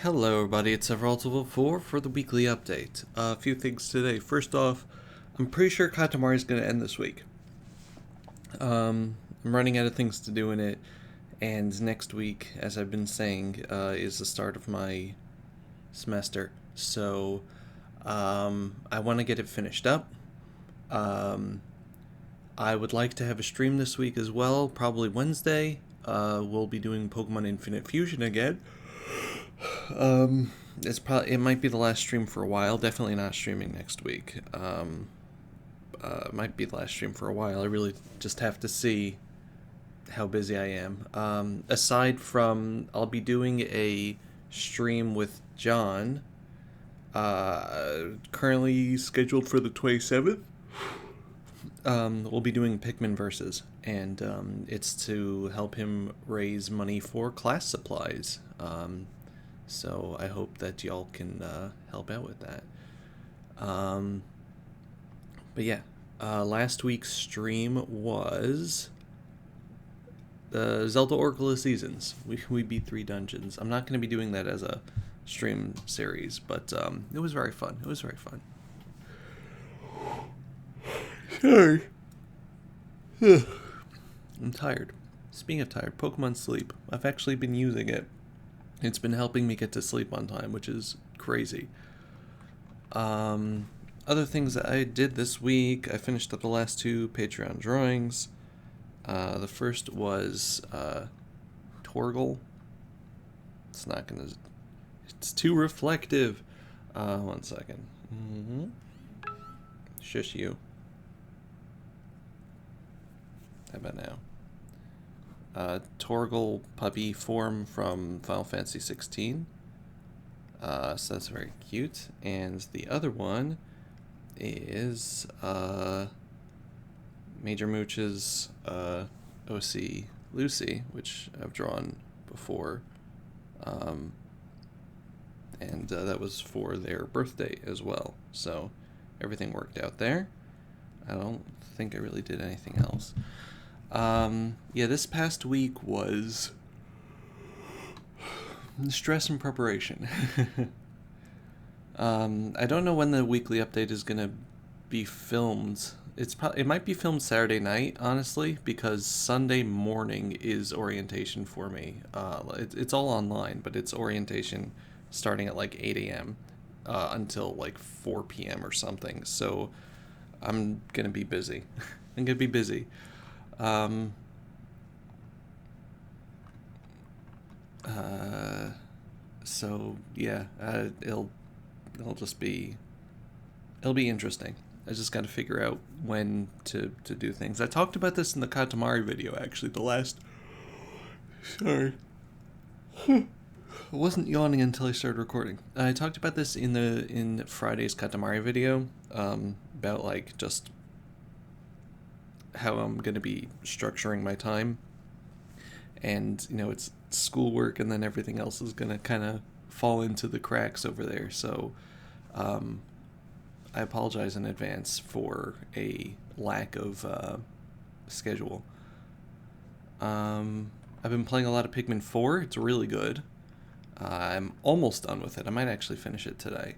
Hello everybody, it's Everalt4 for the weekly update. A few things today. First off, I'm pretty sure Katamari is going to end this week. I'm running out of things to do in it, and next week, as I've been saying, is the start of my semester. So, I want to get it finished up. I would like to have a stream this week as well, probably Wednesday. We'll be doing Pokemon Infinite Fusion again. It might be the last stream for a while. Definitely not streaming next week. Might be the last stream for a while. I really just have to see how busy I am. Aside from, I'll be doing a stream with John. Currently scheduled for the 27th. We'll be doing Pikmin Versus, and it's to help him raise money for class supplies. So I hope that y'all can help out with that. But yeah, last week's stream was Zelda Oracle of Seasons. We beat 3 dungeons. I'm not going to be doing that as a stream series, but it was very fun. It was very fun. Sorry. I'm tired. Speaking of tired, Pokemon Sleep. I've actually been using it. It's been helping me get to sleep on time, which is crazy. Other things that I did this week, I finished up the last 2 Patreon drawings. The first was Torgal. It's too reflective. One second. Shush you. How about now? Torgal puppy form from Final Fantasy 16. So that's very cute. And the other one is MajorMooch's OC Lucy, which I've drawn before. And that was for their birthday as well. So everything worked out there. I don't think I really did anything else. Yeah, this past week was stress and preparation. I don't know when the weekly update is gonna be filmed. It might be filmed Saturday night, honestly, because Sunday morning is orientation for me. It's all online, but it's orientation starting at like 8 a.m. Until like 4 p.m. or something. So I'm gonna be busy. I'm gonna be busy. So yeah, it'll be interesting. I just got to figure out when to do things. I talked about this in the Katamari video, actually, the last. Sorry. I wasn't yawning until I started recording. I talked about this in Friday's Katamari video, about like just how I'm going to be structuring my time, and it's schoolwork, and then everything else is going to kind of fall into the cracks over there. So I apologize in advance for a lack of schedule. I've been playing a lot of Pikmin 4. It's really good. I'm almost done with it. I might actually finish it today.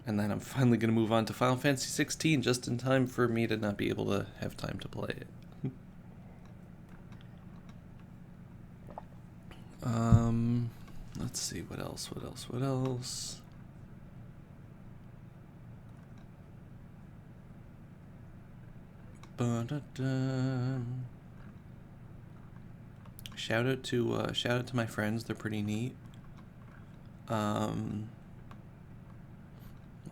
And then I'm finally going to move on to Final Fantasy 16 just in time for me to not be able to have time to play it. Let's see, what else? Shout out to my friends. They're pretty neat.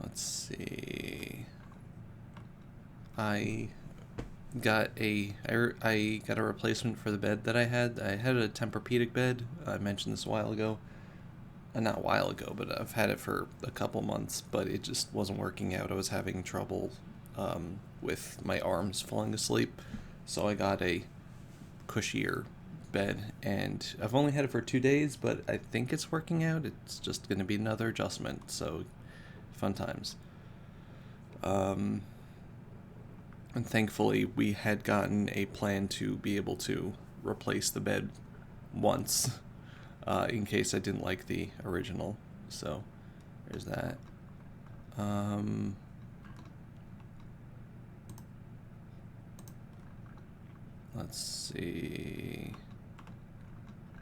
Let's see. I got a replacement for the bed that I had. I had a Tempur-Pedic bed. I mentioned this a while ago. Not a while ago, but I've had it for a couple months, but it just wasn't working out. I was having trouble with my arms falling asleep, so I got a cushier bed, and I've only had it for 2 days, but I think it's working out. It's just going to be another adjustment, so fun times. And thankfully we had gotten a plan to be able to replace the bed once, in case I didn't like the original. So there's that. Let's see.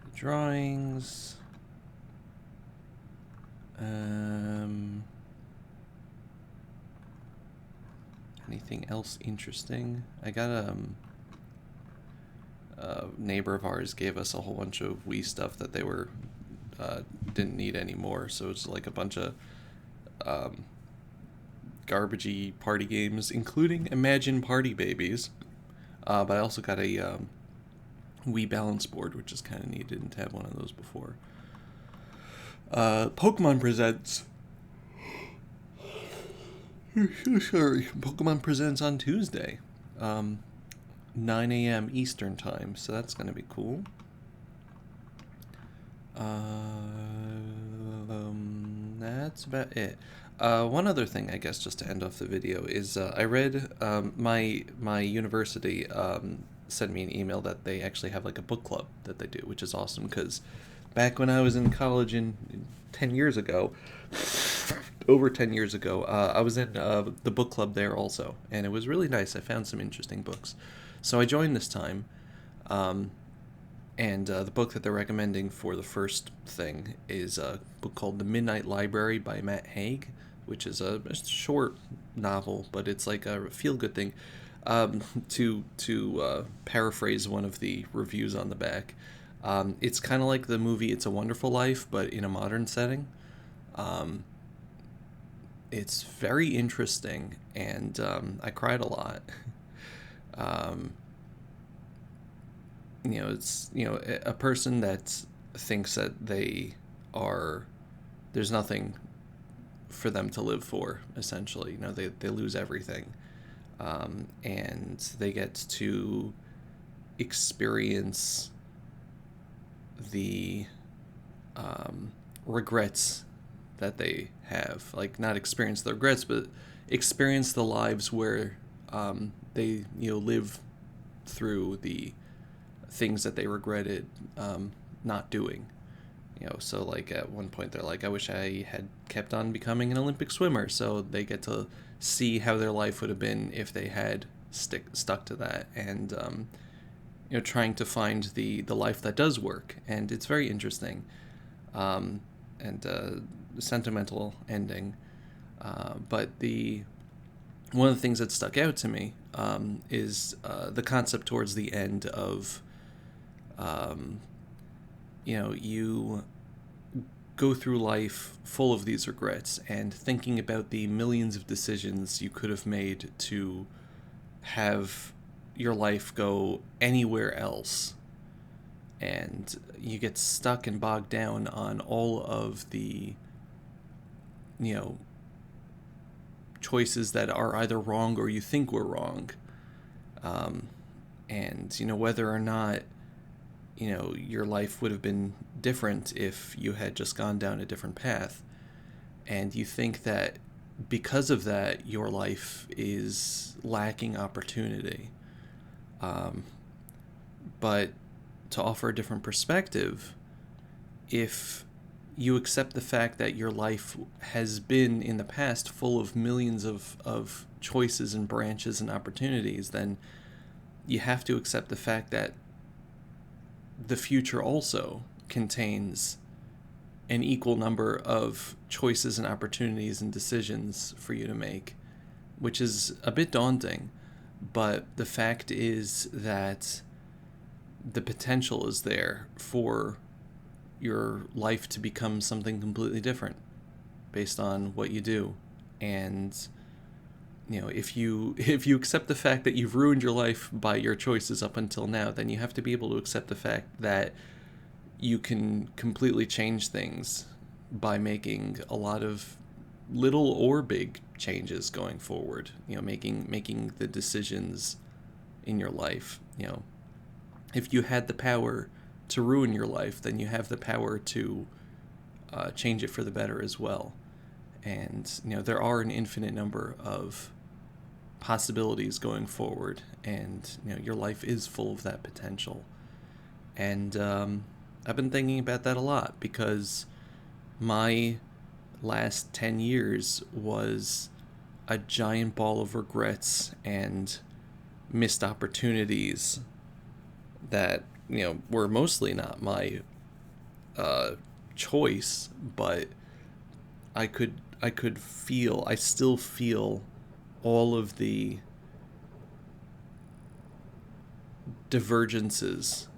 The drawings. Anything else interesting? I got a neighbor of ours gave us a whole bunch of Wii stuff that they were didn't need anymore. So it's like a bunch of garbagey party games, including Imagine Party Babies. But I also got a Wii balance board, which is kind of neat. Didn't have one of those before. Pokemon Presents. Sorry. Pokemon Presents on Tuesday. 9 a.m. Eastern Time, so that's going to be cool. That's about it. One other thing, I guess, just to end off the video, is I read my university sent me an email that they actually have like a book club that they do, which is awesome, because back when I was in college 10 years ago, over 10 years ago, I was in the book club there also, and it was really nice. I found some interesting books. So I joined this time, and the book that they're recommending for the first thing is a book called The Midnight Library by Matt Haig, which is a short novel, but it's like a feel-good thing. To paraphrase one of the reviews on the back, it's kind of like the movie It's a Wonderful Life, but in a modern setting. It's very interesting, and I cried a lot. It's a person that thinks that there's nothing for them to live for, essentially. They lose everything, and they get to experience the regrets that they have. Like, not experience the regrets, but experience the lives where they live through the things that they regretted not doing. So like at one point they're like, I wish I had kept on becoming an Olympic swimmer. So they get to see how their life would have been if they had stuck to that, and trying to find the life that does work. And it's very interesting, and sentimental ending. But one of the things that stuck out to me is the concept towards the end of you go through life full of these regrets and thinking about the millions of decisions you could have made to have your life go anywhere else, and you get stuck and bogged down on all of the choices that are either wrong or you think were wrong, and whether or not your life would have been different if you had just gone down a different path. And you think that because of that, your life is lacking opportunity. But to offer a different perspective, if you accept the fact that your life has been in the past full of millions of choices and branches and opportunities, then you have to accept the fact that the future also contains an equal number of choices and opportunities and decisions for you to make, which is a bit daunting. But the fact is that the potential is there for your life to become something completely different based on what you do. And if you accept the fact that you've ruined your life by your choices up until now, then you have to be able to accept the fact that you can completely change things by making a lot of little or big changes going forward. Making the decisions in your life. If you had the power to ruin your life, then you have the power to change it for the better as well. And there are an infinite number of possibilities going forward, and your life is full of that potential. And I've been thinking about that a lot because my last 10 years was a giant ball of regrets and missed opportunities that, were mostly not my choice, but I still feel all of the divergences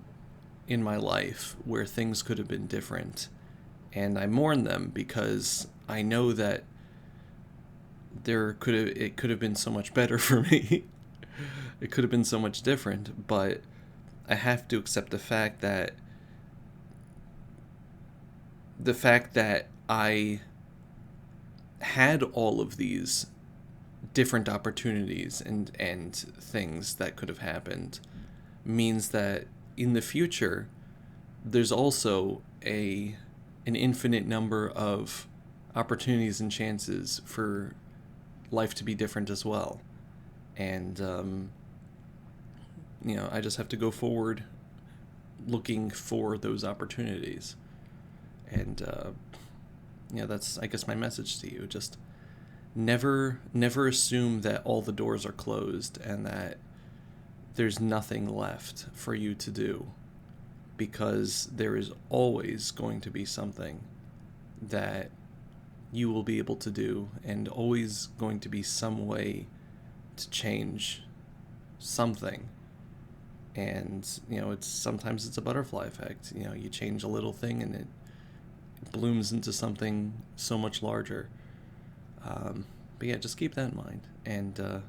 in my life where things could have been different, and I mourn them because I know that it could have been so much better for me. It could have been so much different, but I have to accept the fact that I had all of these different opportunities and things that could have happened means that in the future there's also an infinite number of opportunities and chances for life to be different as well. And I just have to go forward looking for those opportunities. And that's, I guess, my message to you. Just never assume that all the doors are closed and that there's nothing left for you to do, because there is always going to be something that you will be able to do, and always going to be some way to change something. And sometimes it's a butterfly effect. You change a little thing and it blooms into something so much larger. But yeah, just keep that in mind. And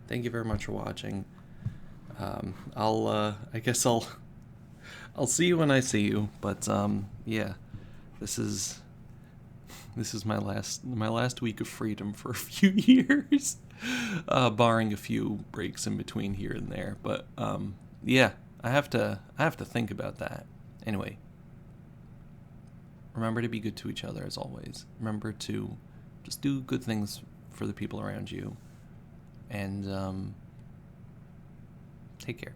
thank you very much for watching. I guess I'll see you when I see you. But yeah, this is my last week of freedom for a few years, barring a few breaks in between here and there. But yeah, I have to think about that. Anyway, remember to be good to each other as always. Remember to just do good things for the people around you, and take care.